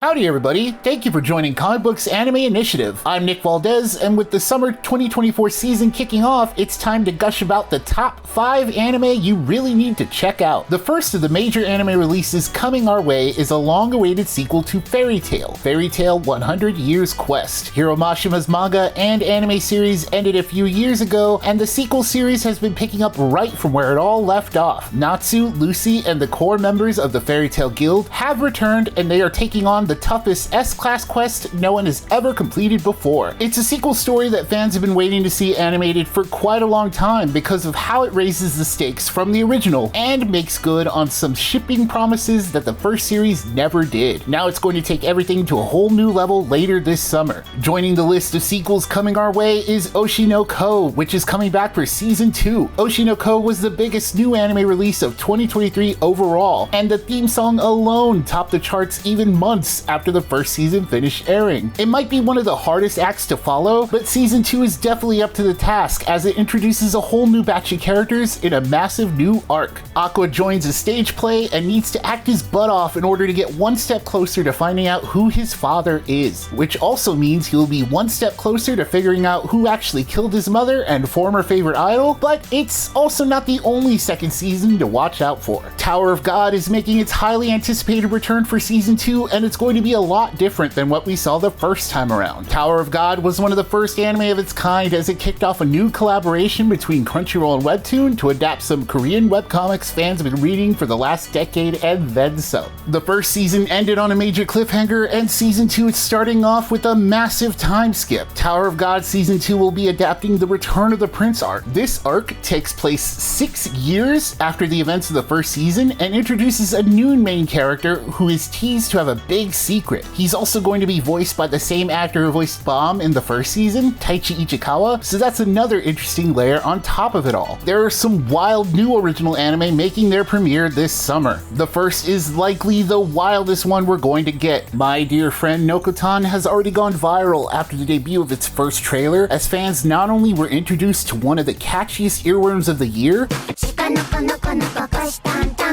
Howdy everybody, thank you for joining Comic Books Anime Initiative. I'm Nick Valdez, and with the summer 2024 season kicking off, it's time to gush about the top 5 anime you really need to check out. The first of the major anime releases coming our way is a long-awaited sequel to Fairy Tail, Fairy Tail 100 Years Quest. Hiro Mashima's manga and anime series ended a few years ago, and the sequel series has been picking up right from where it all left off. Natsu, Lucy, and the core members of the Fairy Tail Guild have returned, and they are taking on the toughest S-class quest no one has ever completed before. It's a sequel story that fans have been waiting to see animated for quite a long time because of how it raises the stakes from the original and makes good on some shipping promises that the first series never did. Now it's going to take everything to a whole new level later this summer. Joining the list of sequels coming our way is Osin Noo, which is coming back for season 2. Osin Noo was the biggest new anime release of 2023 overall, and the theme song alone topped the charts even months after the first season finished airing. It might be one of the hardest acts to follow, but season 2 is definitely up to the task as it introduces a whole new batch of characters in a massive new arc. Aqua joins a stage play and needs to act his butt off in order to get one step closer to finding out who his father is, which also means he'll be one step closer to figuring out who actually killed his mother and former favorite idol, but it's also not the only second season to watch out for. Tower of God is making its highly anticipated return for season 2, and it's going to be a lot different than what we saw the first time around. Tower of God was one of the first anime of its kind as it kicked off a new collaboration between Crunchyroll and Webtoon to adapt some Korean webcomics fans have been reading for the last decade and then some. The first season ended on a major cliffhanger, and season 2 is starting off with a massive time skip. Tower of God season 2 will be adapting the Return of the Prince arc. This arc takes place 6 years after the events of the first season and introduces a new main character who is teased to have a big secret. He's also going to be voiced by the same actor who voiced Bomb in the first season, Taichi Ichikawa, so that's another interesting layer on top of it all. There are some wild new original anime making their premiere this summer. The first is likely the wildest one we're going to get. My Dear Friend Nokotan has already gone viral after the debut of its first trailer, as fans not only were introduced to one of the catchiest earworms of the year,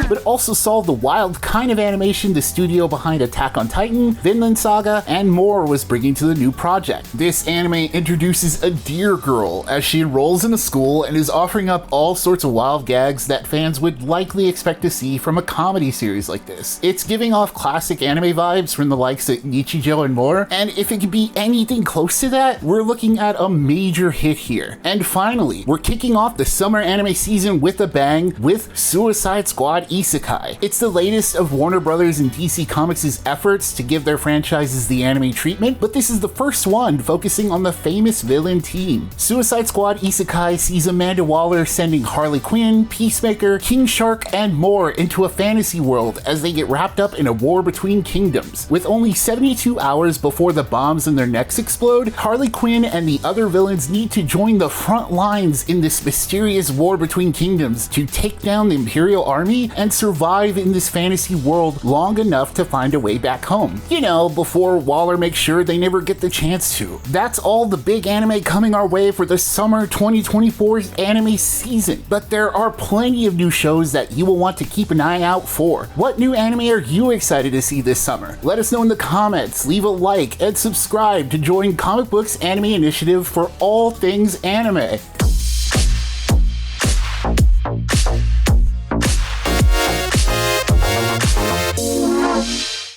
but also saw the wild kind of animation the studio behind Attack on Titan, Vinland Saga, and more was bringing to the new project. This anime introduces a deer girl as she enrolls in a school and is offering up all sorts of wild gags that fans would likely expect to see from a comedy series like this. It's giving off classic anime vibes from the likes of Nichijou and more, and if it could be anything close to that, we're looking at a major hit here. And finally, we're kicking off the summer anime season with a bang with Suicide Squad Isekai. It's the latest of Warner Brothers and DC Comics' efforts to give their franchises the anime treatment, but this is the first one focusing on the famous villain team. Suicide Squad Isekai sees Amanda Waller sending Harley Quinn, Peacemaker, King Shark, and more into a fantasy world as they get wrapped up in a war between kingdoms. With only 72 hours before the bombs in their necks explode, Harley Quinn and the other villains need to join the front lines in this mysterious war between kingdoms to take down the Imperial Army and survive in this fantasy world long enough to find a way back home. You know, before Waller makes sure they never get the chance to. That's all the big anime coming our way for the summer 2024 anime season, but there are plenty of new shows that you will want to keep an eye out for. What new anime are you excited to see this summer? Let us know in the comments, leave a like, and subscribe to join Comic Books Anime Initiative for all things anime.